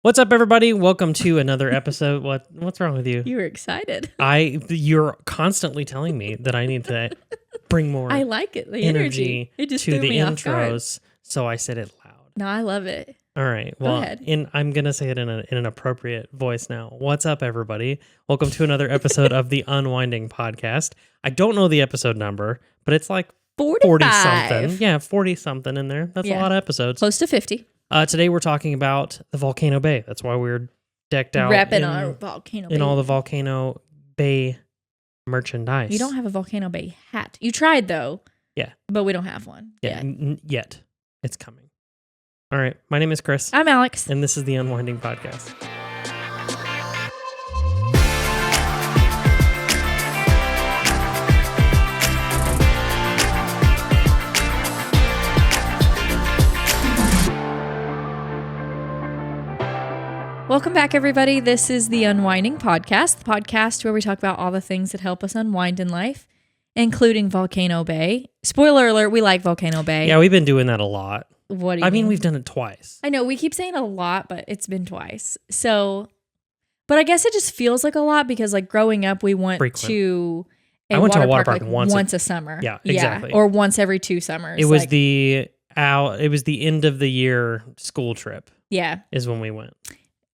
What's up, everybody? Welcome to another episode. What's wrong with you? You were excited. You're constantly telling me that I need to bring more I like it. The energy It just to threw the me off guard. intros, so I said it loud. No, I love it. All right. Go Well, ahead. I'm gonna say it in an appropriate voice now. What's up, everybody? Welcome to another episode of the Unwinding Podcast. I don't know the episode number, but it's like 40 something. Yeah, 40 something in there. That's a lot of episodes. Close to 50. Today we're talking about the Volcano Bay. That's why we're decked out Repping our Volcano Bay. in all the Volcano Bay merchandise. You don't have a Volcano Bay hat. You tried, though. Yeah. But we don't have one. Yeah, yet. It's coming. All right. My name is Chris. I'm Alex. And this is the Unwinding Podcast. Welcome back, everybody. This is the Unwinding Podcast, the podcast where we talk about all the things that help us unwind in life, including Volcano Bay. Spoiler alert, we like Volcano Bay. Yeah, we've been doing that a lot. What do you mean? We've done it twice. I know, we keep saying a lot, but it's been twice. So, but I guess it just feels like a lot because, like, growing up, we went to I went to a water park like, once a summer. Yeah, exactly. Or once every 2 summers. It was the end of the year school trip. Yeah. Is when we went.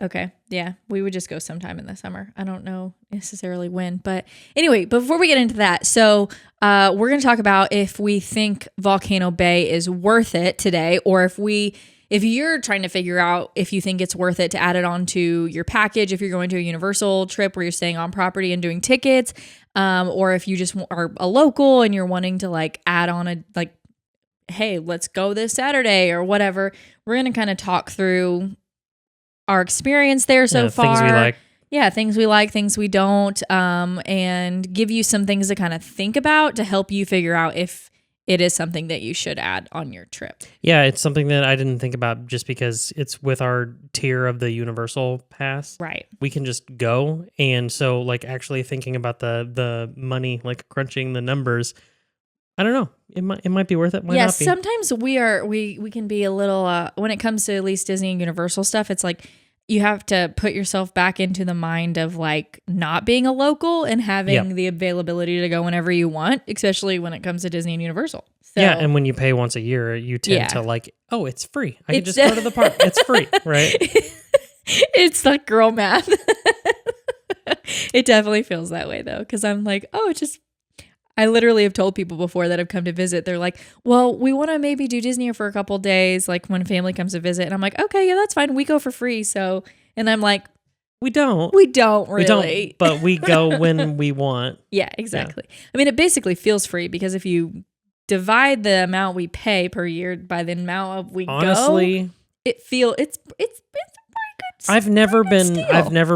Okay. Yeah. We would just go sometime in the summer. I don't know necessarily when, but anyway, before we get into that, so we're going to talk about if we think Volcano Bay is worth it today, or if you're trying to figure out if you think it's worth it to add it onto your package, if you're going to a Universal trip where you're staying on property and doing tickets, or if you just are a local and you're wanting to like add on hey, let's go this Saturday or whatever. We're going to kind of talk through our experience there so far. Things we like. Yeah, things we like, things we don't, and give you some things to kind of think about to help you figure out if it is something that you should add on your trip. Yeah, it's something that I didn't think about just because it's with our tier of the Universal Pass. Right. We can just go. And so, like, actually thinking about the money, like crunching the numbers, I don't know. It might be worth it. Might not be. Sometimes we can be a little when it comes to at least Disney and Universal stuff. It's like you have to put yourself back into the mind of like not being a local and having the availability to go whenever you want, especially when it comes to Disney and Universal. So, yeah, and when you pay once a year, you tend to like, oh, it's free. I can just go to the park. It's free, right? It's like girl math. It definitely feels that way though, because I'm like, oh, it's just. I literally have told people before that have come to visit, they're like, well, we want to maybe do Disney for a couple days, like when family comes to visit. And I'm like, okay, yeah, that's fine. We go for free. So, and I'm like, we don't really. But we go when we want. Yeah, exactly. Yeah. I mean, it basically feels free because if you divide the amount we pay per year by the amount we go, it's pretty good. I've never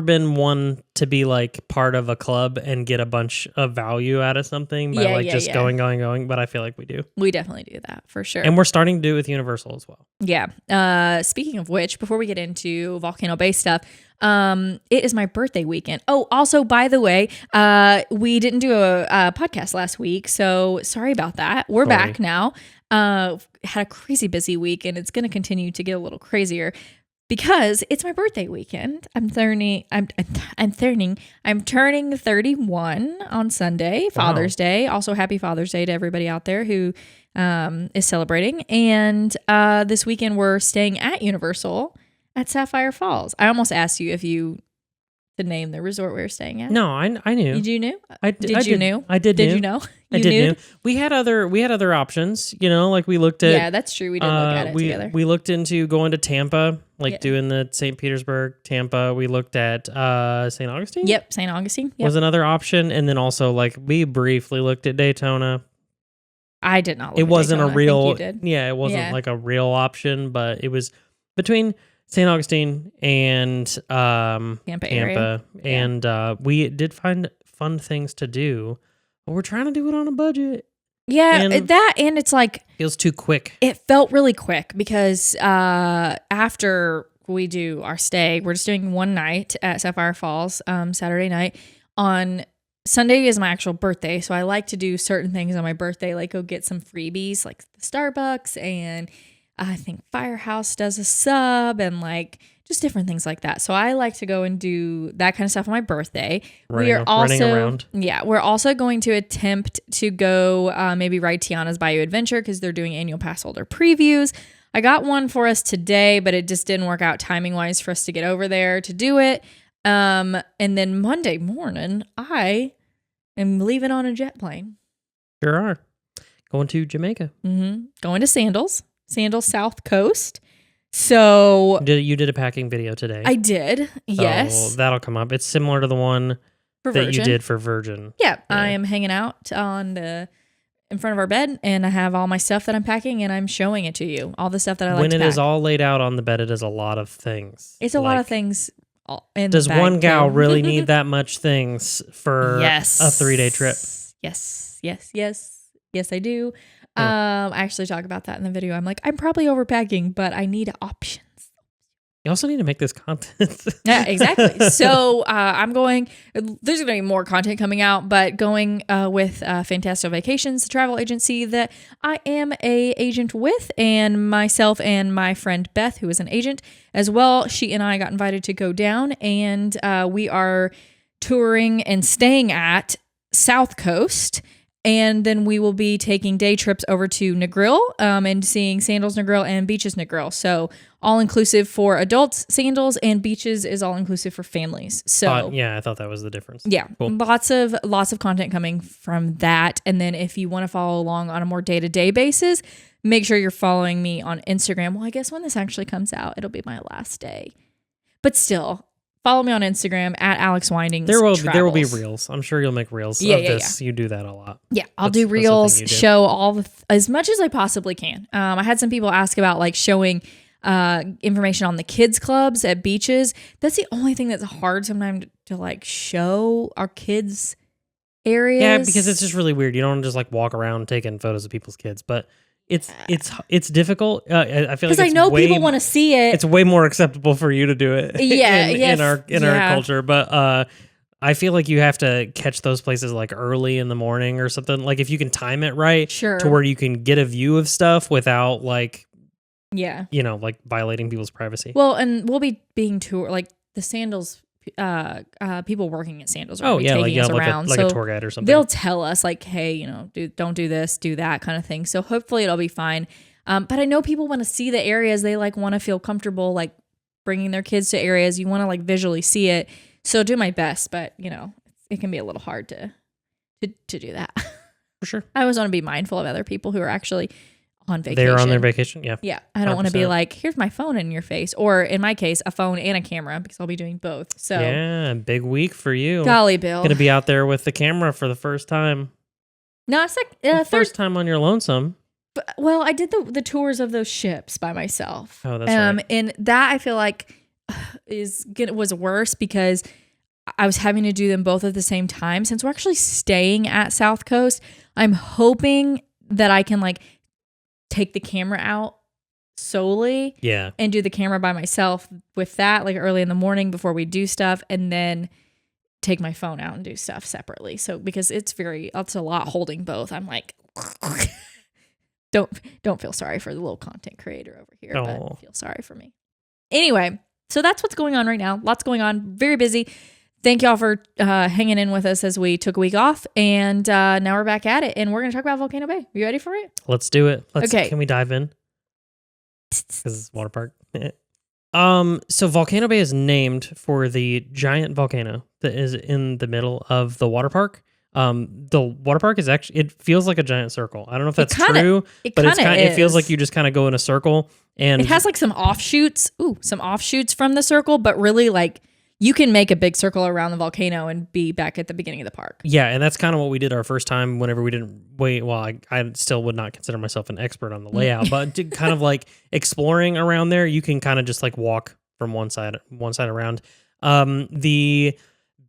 been one to be like part of a club and get a bunch of value out of something by going, but I feel like we do. We definitely do that for sure. And we're starting to do it with Universal as well. Yeah. Speaking of which, before we get into Volcano Bay stuff, it is my birthday weekend. Oh, also, by the way, we didn't do a podcast last week, so sorry about that. We're back now. Had a crazy busy week, and it's going to continue to get a little crazier. Because it's my birthday weekend. I'm turning 31 on Sunday, Father's Day. Also, happy Father's Day to everybody out there who is celebrating. And this weekend we're staying at Universal at Sapphire Falls. I almost asked you if you to name the resort we were staying at. No, I knew. Did you know? Did you know? Did you know? I did know. We had other options, like we looked at. Yeah, that's true. We did look at it together. We looked into going to Tampa, doing the St. Petersburg, Tampa. We looked at St. Augustine. Yep, St. Augustine was another option, and then also we briefly looked at Daytona. I did not. It wasn't Daytona. a real. I think you did. Yeah, it wasn't like a real option, but it was between St. Augustine and Tampa. And we did find fun things to do, but we're trying to do it on a budget. Yeah, and it's like feels too quick. It felt really quick because after we do our stay, we're just doing one night at Sapphire Falls, Saturday night. On Sunday is my actual birthday, so I like to do certain things on my birthday, like go get some freebies, like the Starbucks, and I think Firehouse does a sub, and like just different things like that. So I like to go and do that kind of stuff on my birthday. Running around. Yeah, we're also going to attempt to go maybe ride Tiana's Bayou Adventure because they're doing annual pass holder previews. I got one for us today, but it just didn't work out timing wise for us to get over there to do it. And then Monday morning, I am leaving on a jet plane. Sure are. Going to Jamaica. Going to Sandals South Coast. So You did a packing video today. I did. Yes. So that'll come up. It's similar to the one that you did for Virgin. Yeah. I am hanging out in front of our bed, and I have all my stuff that I'm packing, and I'm showing it to you. All the stuff that I like to pack. When it is all laid out on the bed, it is a lot of things. It's a lot of things. Does one gal really need that much things for a 3-day trip? Yes, I do. I actually talk about that in the video. I'm like, I'm probably overpacking, but I need options. You also need to make this content. Yeah, exactly. So I'm going, there's going to be more content coming out, but going with Fantastic Vacations, the travel agency that I am a agent with, and myself and my friend Beth, who is an agent as well. She and I got invited to go down, and we are touring and staying at South Coast. And then we will be taking day trips over to Negril and seeing Sandals Negril and Beaches Negril. So all inclusive for adults, Sandals, and Beaches is all inclusive for families. So yeah, I thought that was the difference. Yeah, cool. lots of content coming from that. And then if you want to follow along on a more day-to-day basis, make sure you're following me on Instagram. Well, I guess when this actually comes out, it'll be my last day. But still, follow me on Instagram at Alex Windings. There will be reels. I'm sure you'll make reels of this. Yeah. You do that a lot. Yeah, I'll do reels, show all as much as I possibly can. I had some people ask about like showing information on the kids clubs at beaches. That's the only thing that's hard sometimes to like show our kids areas. Yeah, because it's just really weird. You don't just like walk around taking photos of people's kids, but it's difficult. I feel like I know people want to see it. It's way more acceptable for you to do it. Yeah, in our culture, but I feel like you have to catch those places like early in the morning or something. Like if you can time it right, sure, to where you can get a view of stuff without like, yeah, like violating people's privacy. Well, and we'll be being toured like the Sandals. People working at Sandals are taking us around, like a tour guide or something. They'll tell us like, hey, don't do this, do that kind of thing. So hopefully it'll be fine. But I know people want to see the areas. They like want to feel comfortable like bringing their kids to areas. You want to like visually see it. So do my best, but it can be a little hard to do that. For sure. I always want to be mindful of other people who are actually on vacation. They're on their vacation, yeah. Yeah, I don't want to be like, here's my phone in your face, or in my case, a phone and a camera, because I'll be doing both. So yeah, big week for you. Golly, Bill. Gonna be out there with the camera for the first time. No, it's like first time on your lonesome. Well, I did the tours of those ships by myself. Oh, that's right. And that I feel like was worse because I was having to do them both at the same time. Since we're actually staying at South Coast, I'm hoping that I can like take the camera out solely, and do the camera by myself with that, like early in the morning before we do stuff, and then take my phone out and do stuff separately. So because it's a lot holding both. I'm like, don't feel sorry for the little content creator over here, but feel sorry for me. Anyway, so that's what's going on right now. Lots going on. Very busy. Thank y'all for hanging in with us as we took a week off, and now we're back at it, and we're going to talk about Volcano Bay. You ready for it? Let's do it. Okay. Can we dive in? Because it's water park. So Volcano Bay is named for the giant volcano that is in the middle of the water park. The water park is actually, it feels like a giant circle. I don't know if that's true, but it feels like you just kind of go in a circle, and it has like some offshoots from the circle, but really like you can make a big circle around the volcano and be back at the beginning of the park. Yeah, and that's kind of what we did our first time whenever we didn't wait. Well, I still would not consider myself an expert on the layout, but kind of like exploring around there, you can kind of just like walk from one side around. The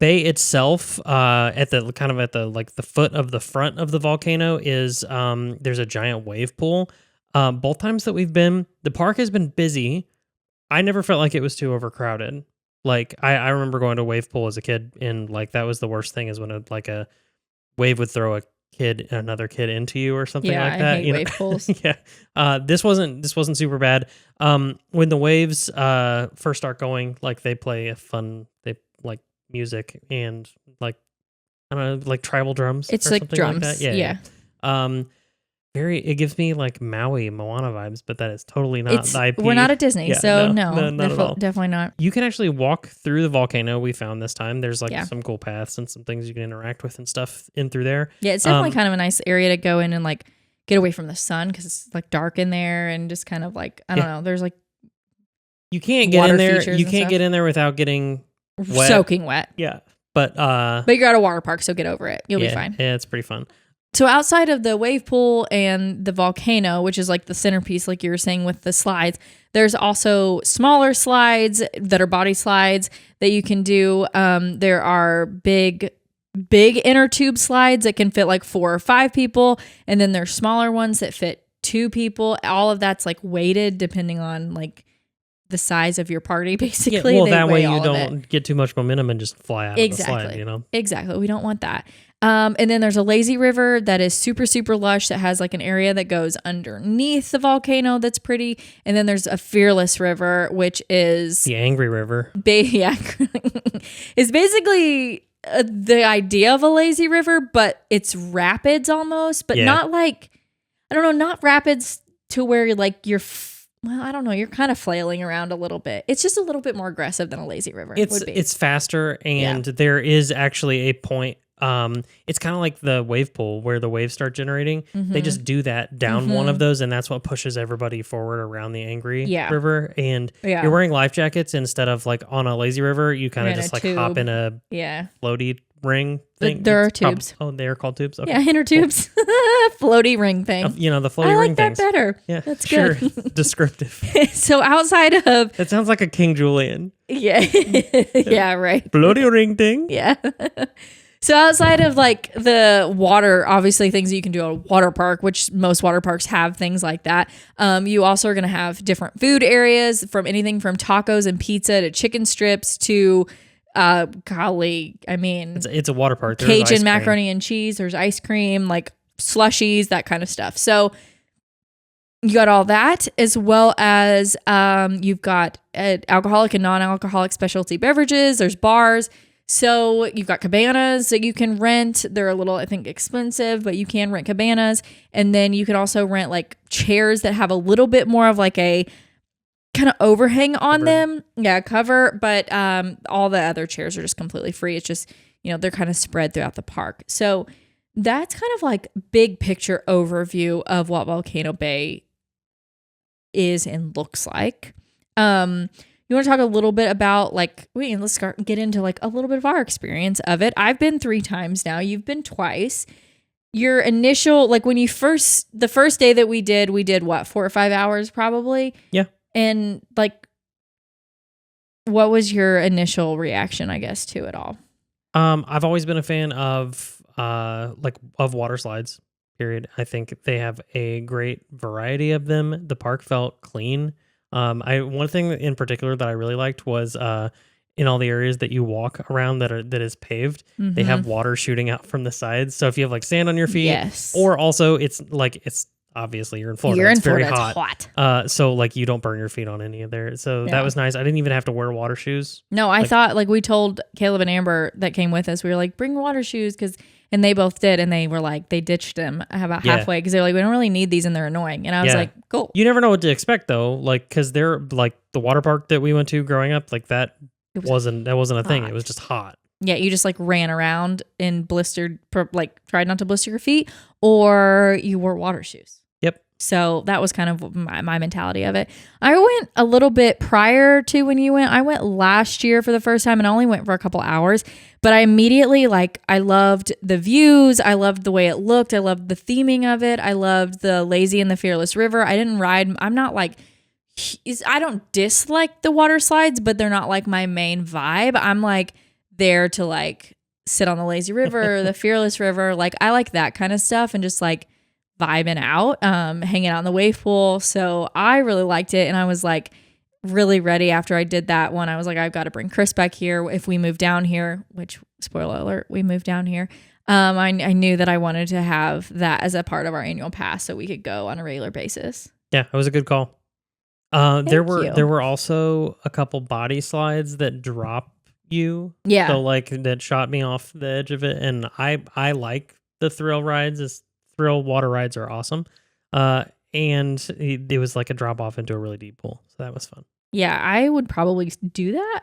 bay itself, at the foot of the front of the volcano is there's a giant wave pool. Both times that we've been, the park has been busy. I never felt like it was too overcrowded. Like I remember going to a wave pool as a kid, and like that was the worst thing is when a wave would throw a another kid into you or something Yeah, like that. I hate wave pools. Yeah. This wasn't super bad. When the waves first start going, like they like music and like I don't know, like tribal drums. It's or like something drums. Like that. Yeah. It gives me like Maui Moana vibes, but that is totally not the IP. We're not at Disney, Yeah, so not at all. Definitely not. You can actually walk through the volcano we found this time. There's like Yeah. some cool paths and some things you can interact with and stuff in through there. Yeah, it's definitely kind of a nice area to go in and like get away from the sun because it's like dark in there and just kind of like, I don't know, there's like you can't get water in there. features You and can't stuff. get in there without getting wet. Soaking wet. Yeah. But you're at a water park, so get over it. You'll be fine. Yeah, it's pretty fun. So outside of the wave pool and the volcano, which is like the centerpiece, like you were saying with the slides, there's also smaller slides that are body slides that you can do. There are big inner tube slides that can fit like 4 or 5 people. And then there's smaller ones that fit 2 people. All of that's like weighted depending on like the size of your party, basically. Yeah, well, that way you don't get too much momentum and just fly out of the slide, you know? Exactly. We don't want that. And then there's a lazy river that is super, super lush that has like an area that goes underneath the volcano that's pretty. And then there's a fearless river, which is the angry river. It's basically the idea of a lazy river, but it's rapids almost, but not like, I don't know, not rapids to where like well, I don't know. You're kind of flailing around a little bit. It's just a little bit more aggressive than a lazy river would be. It's faster, and there is actually a point. It's kind of like the wave pool where the waves start generating. Mm-hmm. They just do that down one of those, and that's what pushes everybody forward around the angry river. And you're wearing life jackets instead of like on a lazy river. You kind of just like hop in a floaty ring thing. There are tubes. They're called tubes. Okay. Yeah, inner tubes. Floaty ring thing. The floaty ring things. I like that better. Yeah, that's sure. good. Descriptive. So outside of it sounds like a King Julian. Yeah. Yeah, right. Floaty ring thing. Yeah. So outside of like the water, obviously things that you can do at a water park, which most water parks have things like that. You also are going to have different food areas from anything from tacos and pizza to chicken strips to golly, I mean, it's a water park. There's Cajun macaroni and cheese. There's ice cream, like slushies, that kind of stuff. So you got all that, as well as you've got alcoholic and non-alcoholic specialty beverages. There's bars. So you've got cabanas that you can rent. They're a little, I think, expensive, but you can rent cabanas. And then you can also rent like chairs that have a little bit more of like a kind of overhang on them. Yeah, cover. But all the other chairs are just completely free. It's just, they're kind of spread throughout the park. So that's kind of like big picture overview of what Volcano Bay is and looks like. You want to talk a little bit about let's get into like a little bit of our experience of it. I've been 3 times now. You've been twice. Your initial, like when the first day that we did what, 4 or 5 hours probably? Yeah. And like, what was your initial reaction, I guess, to it all? I've always been a fan of water slides, period. I think they have a great variety of them. The park felt clean. One thing in particular that I really liked was in all the areas that you walk around that is paved, they have water shooting out from the sides. So if you have like sand on your feet, or also it's obviously you're in Florida. It's very hot. So like you don't burn your feet on any of there. So that was nice. I didn't even have to wear water shoes. No, I thought we told Caleb and Amber that came with us. We were like, bring water shoes and they both did, and they were like, they ditched them about halfway because they're like, we don't really need these and they're annoying. And I was like, cool. You never know what to expect though, like because they're like the water park that we went to growing up, like that wasn't a thing. It was just hot. Yeah, you just like ran around and tried not to blister your feet, or you wore water shoes. Yep. So that was kind of my mentality of it. I went a little bit prior to when you went. I went last year for the first time and I only went for a couple hours, but I immediately I loved the views. I loved the way it looked. I loved the theming of it. I loved the lazy and the fearless river. I didn't ride. I'm not I don't dislike the water slides, but they're not like my main vibe. I'm like there to sit on the lazy river, the fearless river. Like I like that kind of stuff and just vibing out, hanging out in the wave pool. So I really liked it. And I was really ready after I did that one. I was like, I've got to bring Chris back here if we move down here, which spoiler alert, we moved down here. I knew that I wanted to have that as a part of our annual pass so we could go on a regular basis. Yeah, it was a good call. Thank there you. were also a couple body slides that drop you. Yeah. So like that shot me off the edge of it, and I like the thrill rides. Thrill water rides are awesome. And it was like a drop off into a really deep pool, so that was fun. Yeah, I would probably do that,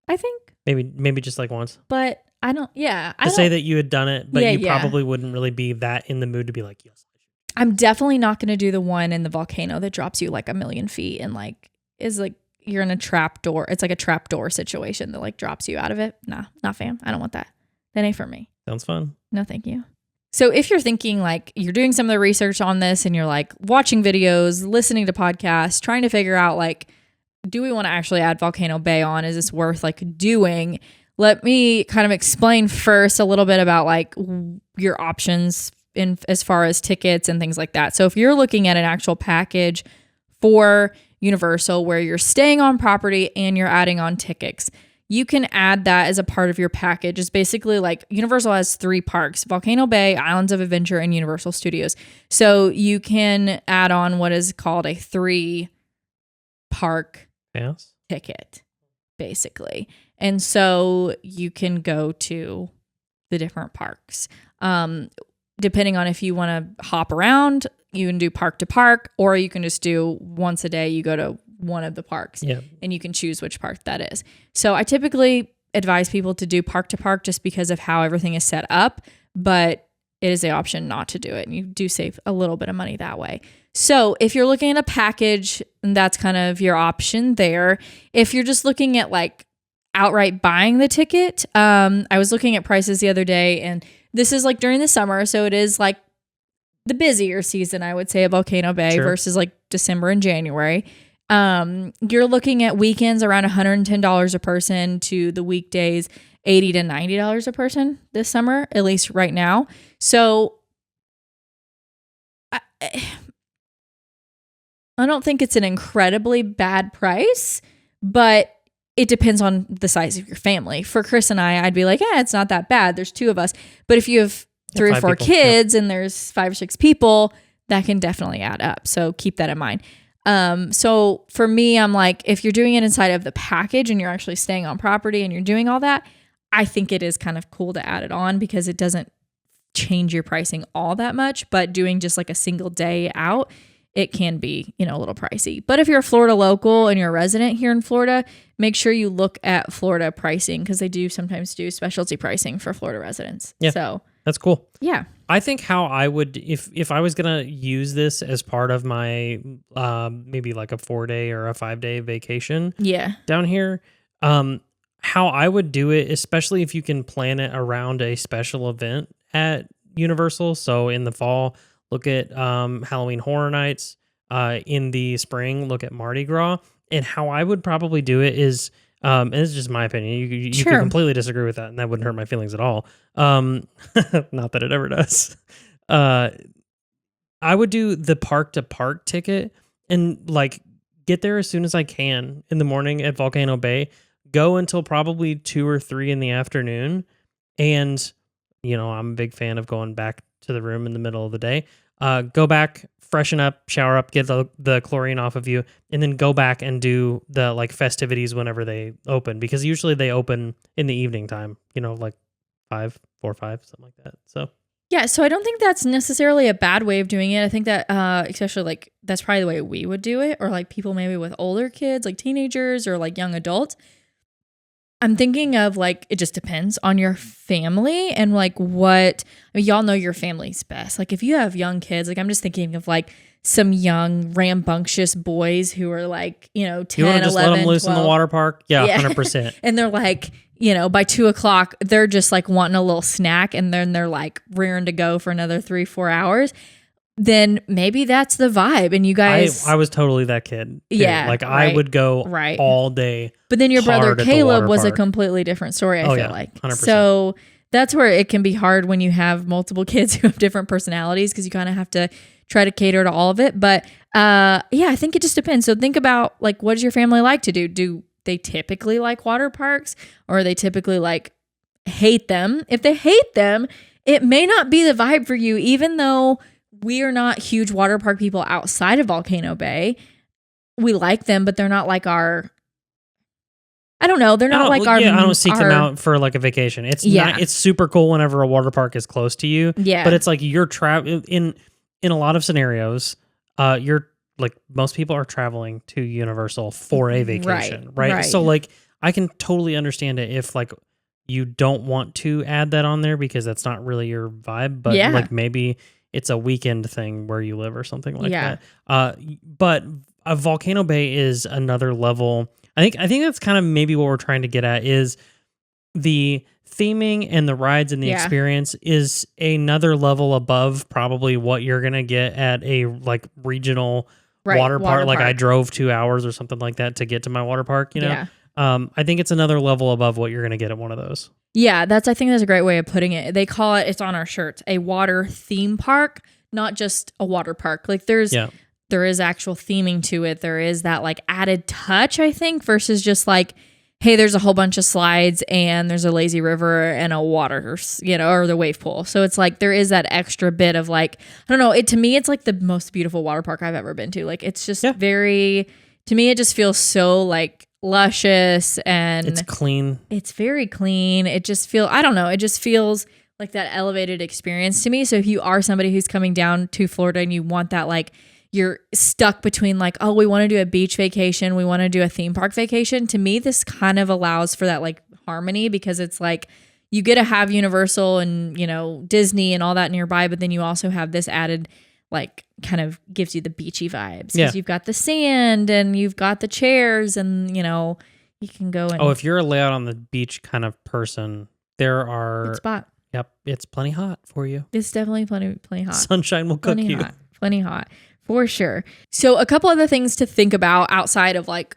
I think. Maybe just like once. But I don't, yeah. To say that you had done it, but Yeah, you yeah. probably wouldn't really be that in the mood to be like, yes. I'm definitely not going to do the one in the volcano that drops you like 1,000,000 feet and like is like you're in a trap door. It's like a trap door situation that like drops you out of it. Nah, not fam. I don't want that. That ain't for me. Sounds fun. No, thank you. So if you're thinking like you're doing some of the research on this and you're like watching videos, listening to podcasts, trying to figure out like, do we want to actually add Volcano Bay on? Is this worth like doing? Let me kind of explain first a little bit about like your options in as far as tickets and things like that. So if you're looking at an actual package for Universal where you're staying on property and you're adding on tickets, you can add that as a part of your package. It's basically like Universal has 3 parks: Volcano Bay, Islands of Adventure, and Universal Studios. So you can add on what is called a 3-park ticket, basically. And so you can go to the different parks. Depending on if you want to hop around, you can do park to park, or you can just do once a day, you go to one of the parks and you can choose which park that is. So I typically advise people to do park to park just because of how everything is set up, but it is the option not to do it. And you do save a little bit of money that way. So if you're looking at a package, that's kind of your option there. If you're just looking at like outright buying the ticket, I was looking at prices the other day, and this is like during the summer. So it is like the busier season, I would say, at Volcano Bay versus like December and January. You're looking at weekends around $110 a person to the weekdays, $80 to $90 a person this summer, at least right now. So I don't think it's an incredibly bad price, but it depends on the size of your family. For Chris and I'd be like, it's not that bad. There's 2 of us. But if you have 3 or 4 kids and there's 5 or 6 people, that can definitely add up. So keep that in mind. So for me, I'm like, if you're doing it inside of the package and you're actually staying on property and you're doing all that, I think it is kind of cool to add it on because it doesn't change your pricing all that much. But doing just like a single day out, it can be, a little pricey. But if you're a Florida local and you're a resident here in Florida, make sure you look at Florida pricing because they do sometimes do specialty pricing for Florida residents. Yeah, so that's cool. Yeah. I think how I would, if I was going to use this as part of my maybe like a 4-day or a 5-day vacation down here, how I would do it, especially if you can plan it around a special event at Universal. So in the fall, look at Halloween Horror Nights. In the spring, look at Mardi Gras. And how I would probably do it is, and this is just my opinion. You can completely disagree with that, and that wouldn't hurt my feelings at all. Not that it ever does. I would do the park to park ticket and like get there as soon as I can in the morning at Volcano Bay. Go until probably 2 or 3 in the afternoon, and I'm a big fan of going back to the room in the middle of the day. Go back, freshen up, shower up, get the chlorine off of you, and then go back and do the like festivities whenever they open, because usually they open in the evening time, like 4 or 5, something like that. So yeah, so I don't think that's necessarily a bad way of doing it. I think that especially like that's probably the way we would do it, or like people maybe with older kids, like teenagers or like young adults. I'm thinking of like, it just depends on your family and like y'all know your family's best. Like if you have young kids, like I'm just thinking of like some young rambunctious boys who are like, 10, you want to just 11, let them loose 12. in the water park? Yeah. 100%. And they're like, by 2:00, they're just like wanting a little snack, and then they're like rearing to go for another 3-4 hours. Then maybe that's the vibe. And you guys, I was totally that kid too. Yeah, like I would go all day. But then your brother Caleb was park. A completely different story, I feel like. 100%. So that's where it can be hard when you have multiple kids who have different personalities, because you kind of have to try to cater to all of it. But I think it just depends. So think about like, what does your family like to do? Do they typically like water parks, or are they typically like hate them? If they hate them, it may not be the vibe for you, even though we are not huge water park people outside of Volcano Bay. We like them, but they're not like our, I don't know. They're not like our. Yeah, I don't seek them out for like a vacation. It's not. It's super cool whenever a water park is close to you. Yeah, but it's like you're in a lot of scenarios. You're like most people are traveling to Universal for a vacation, right? So like I can totally understand it if like you don't want to add that on there because that's not really your vibe. But like maybe it's a weekend thing where you live or something like that. But a Volcano Bay is another level. I think that's kind of maybe what we're trying to get at is the theming and the rides and the experience is another level above probably what you're going to get at a like regional water park. Like I drove 2 hours or something like that to get to my water park, you know? I think it's another level above what you're going to get at one of those. Yeah, I think that's a great way of putting it. They call it, it's on our shirts, a water theme park, not just a water park. Like there is actual theming to it. There is that like added touch, I think, versus just like, hey, there's a whole bunch of slides and there's a lazy river and a water, you know, or the wave pool. So it's like there is that extra bit of like, I don't know, to me, it's like the most beautiful water park I've ever been to. Like it's just to me, it just feels so like luscious and it's clean. It's very clean. It just feels like that elevated experience to me. So if you are somebody who's coming down to Florida and you want that, like, you're stuck between like, oh, we want to do a beach vacation, we want to do a theme park vacation. To me, this kind of allows for that like harmony because it's like you get to have Universal and, you know, Disney and all that nearby, but then you also have this added like kind of gives you the beachy vibes because you've got the sand and you've got the chairs and, you know, you can go and... Oh, if you're a layout on the beach kind of person, there are... Good spot. Yep, it's plenty hot for you. It's definitely plenty hot. Sunshine will cook you. Plenty hot. For sure. So a couple other things to think about outside of like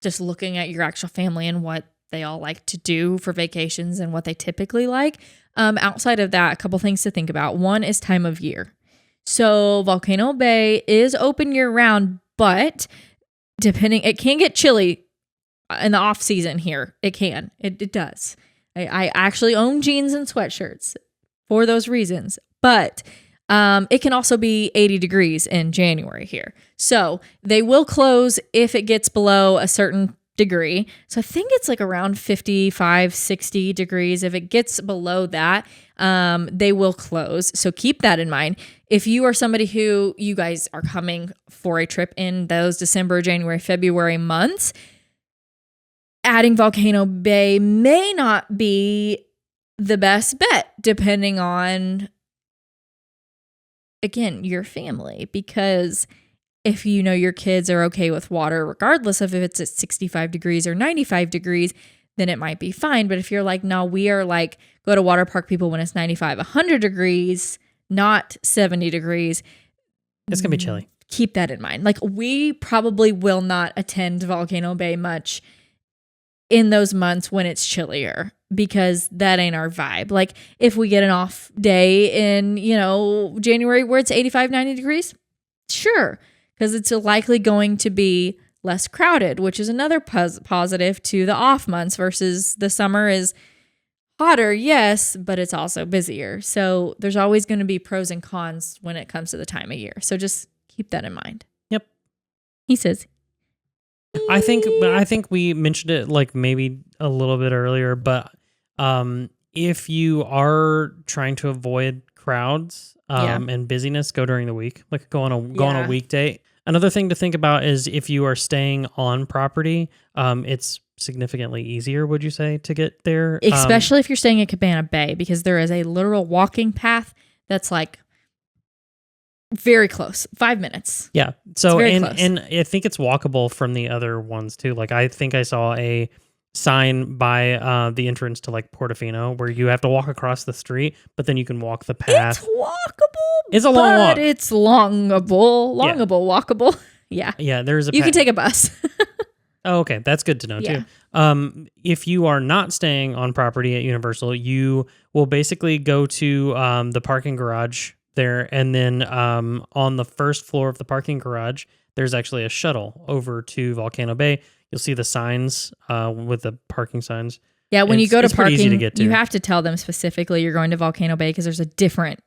just looking at your actual family and what they all like to do for vacations and what they typically like. Outside of that, a couple things to think about. One is time of year. So Volcano Bay is open year round, but it can get chilly in the off season here. It can. It does. I actually own jeans and sweatshirts for those reasons, but it can also be 80 degrees in January here. So they will close if it gets below a certain degree. So I think it's like around 55, 60 degrees. If it gets below that, they will close. So keep that in mind. If you are somebody who you guys are coming for a trip in those December, January, February months, adding Volcano Bay may not be the best bet depending on, again, your family, because if you know your kids are okay with water, regardless of if it's at 65 degrees or 95 degrees, then it might be fine. But if you're like, no, we are like, go to water park people when it's 95, 100 degrees, not 70 degrees. It's going to be chilly. Keep that in mind. Like we probably will not attend Volcano Bay much in those months when it's chillier, because that ain't our vibe. Like if we get an off day in, you know, January where it's 85, 90 degrees, sure, because it's likely going to be less crowded, which is another positive to the off months versus the summer is hotter, yes, but it's also busier. So there's always going to be pros and cons when it comes to the time of year. So just keep that in mind. Yep. He says. I think we mentioned it like maybe a little bit earlier, but if you are trying to avoid crowds and busyness, go during the week. Like go on a weekday. Another thing to think about is if you are staying on property, it's significantly easier, would you say, to get there? Especially if you're staying at Cabana Bay, because there is a literal walking path that's like very close, 5 minutes. Yeah. So and I think it's walkable from the other ones too. Like I think I saw a sign by the entrance to like Portofino where you have to walk across the street, but then you can walk the path. It's walkable. It's a long walk. It's walkable. Yeah. Yeah. There's you can take a bus. Oh, okay. That's good to know too. If you are not staying on property at Universal, you will basically go to the parking garage there, and then on the first floor of the parking garage, there's actually a shuttle over to Volcano Bay. You'll see the signs with the parking signs Yeah, when you go to it's pretty easy parking, to get to. you have to tell them specifically you're going to Volcano Bay because there's a different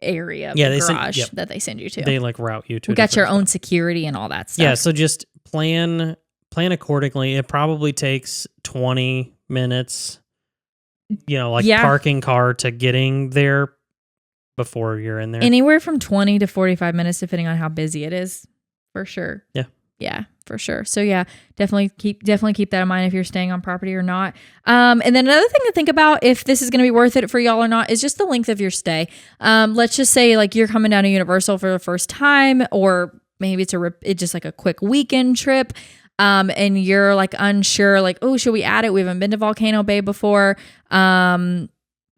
area of the garage that they send you to. They like route you to. You got your own security and all that stuff. Yeah, so just plan accordingly. It probably takes 20 minutes, parking car to getting there before you're in there. Anywhere from 20 to 45 minutes, depending on how busy it is, for sure. Yeah. Yeah, for sure. So yeah, definitely keep that in mind if you're staying on property or not. And then another thing to think about if this is going to be worth it for y'all or not is just the length of your stay. Let's just say like you're coming down to Universal for the first time, or maybe it's just like a quick weekend trip. And you're like unsure, like, oh, should we add it? We haven't been to Volcano Bay before.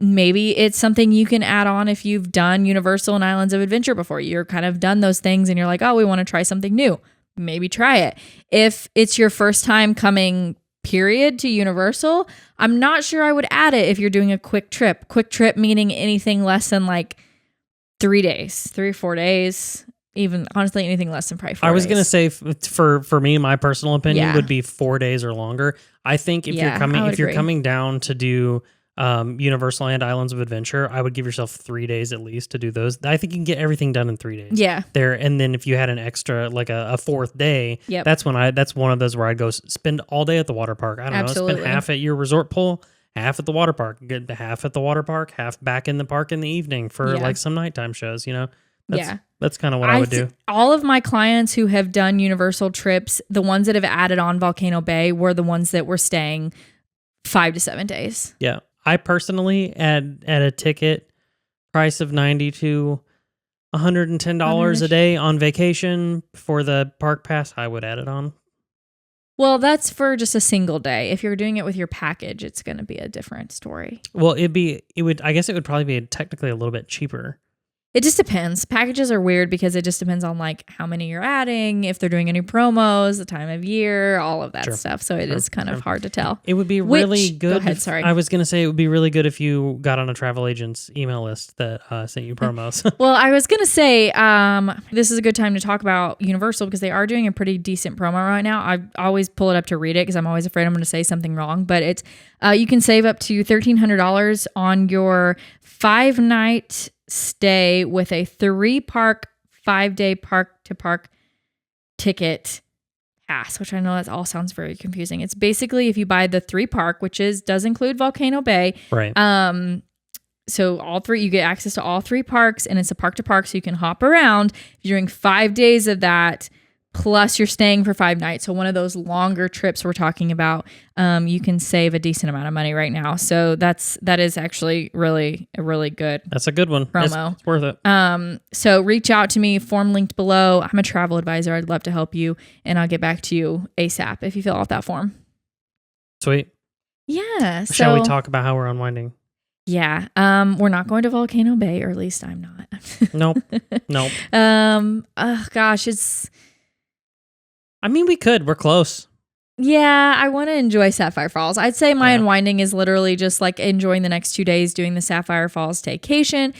Maybe it's something you can add on if you've done Universal and Islands of Adventure before. You're kind of done those things and you're like, oh, we want to try something new. Maybe try it. If it's your first time coming period to Universal, I'm not sure I would add it if you're doing a quick trip. Quick trip meaning anything less than like 3 days, 3 or 4 days. Even honestly, anything less than probably 4 days. I was going to say for me, my personal opinion would be 4 days or longer. I think if you're coming down to do Universal and Islands of Adventure, I would give yourself 3 days at least to do those. I think you can get everything done in 3 days. Yeah. There, and then if you had an extra, like a fourth day, that's one of those where I'd go spend all day at the water park. I don't know, spend half at your resort pool, half at the water park, get half at the water park, half back in the park in the evening for like some nighttime shows, That's kind of what I would do. All of my clients who have done Universal trips, the ones that have added on Volcano Bay were the ones that were staying 5 to 7 days. Yeah. I personally, at a ticket price of $90 to $110 a day on vacation for the park pass, I would add it on. Well, that's for just a single day. If you're doing it with your package, it's going to be a different story. Well, I guess it would probably be technically a little bit cheaper. It just depends. Packages are weird because it just depends on like how many you're adding, if they're doing any promos, the time of year, all of that stuff. So it is kind of hard to tell. It would be really good. Go ahead, sorry. I was going to say it would be really good if you got on a travel agent's email list that sent you promos. Well, I was going to say this is a good time to talk about Universal because they are doing a pretty decent promo right now. I always pull it up to read it because I'm always afraid I'm going to say something wrong. But it's you can save up to $1,300 on your 5-night stay with a 3-park, 5-day park-to-park ticket pass, which I know that all sounds very confusing. It's basically if you buy the 3-park, which does include Volcano Bay. Right. So all 3, you get access to all 3 parks, and it's a park-to-park, so you can hop around. If you're doing 5 days of that, plus you're staying for 5 nights. So one of those longer trips we're talking about, you can save a decent amount of money right now. So that is actually really good. That's a good one. Promo. It's worth it. So reach out to me, form linked below. I'm a travel advisor. I'd love to help you, and I'll get back to you ASAP if you fill out that form. Sweet. Yeah. Shall we talk about how we're unwinding? Yeah. We're not going to Volcano Bay, or at least I'm not. Nope. Oh gosh, we could. We're close. Yeah, I want to enjoy Sapphire Falls. I'd say my unwinding is literally just like enjoying the next 2 days doing the Sapphire Falls staycation.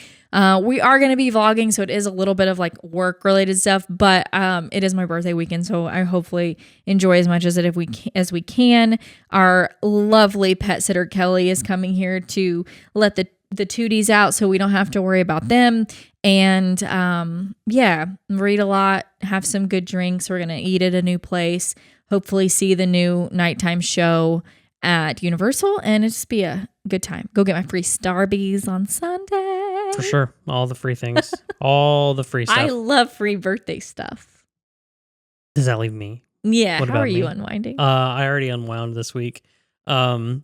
We are going to be vlogging, so it is a little bit of like work related stuff, but it is my birthday weekend, so I hopefully enjoy as much as we can. Our lovely pet sitter Kelly is coming here to let the tooties out so we don't have to worry about them. And read a lot, have some good drinks. We're going to eat at a new place, hopefully see the new nighttime show at Universal, and it'll just be a good time. Go get my free Starbies on Sunday. For sure. All the free things. All the free stuff. I love free birthday stuff. Does that leave me? Yeah. How are you unwinding? I already unwound this week. Was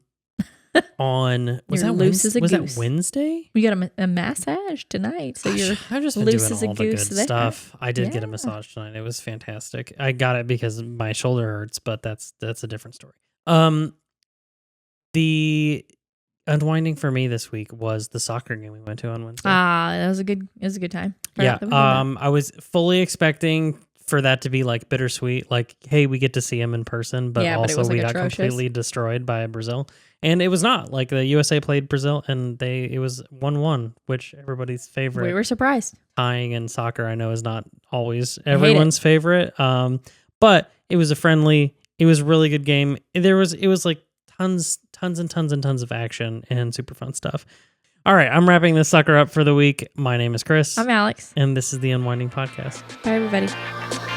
that Wednesday? We got a massage tonight, so you're I've just been loose doing as all a the good goose there. stuff. I did get a massage tonight. It was fantastic. I got it because my shoulder hurts, but that's a different story. The unwinding for me this week was the soccer game we went to on Wednesday. That was a good time. I was fully expecting for that to be like bittersweet, like, hey, we get to see him in person, but also we got completely destroyed by Brazil. And it was not. Like, the USA played Brazil, and it was 1-1, which everybody's favorite. We were surprised. Tying in soccer, I know, is not always everyone's favorite. But it was it was a really good game. It was like tons tons and tons and tons of action and super fun stuff. All right, I'm wrapping this sucker up for the week. My name is Chris. I'm Alex. And this is the Unwinding Podcast. Bye, everybody.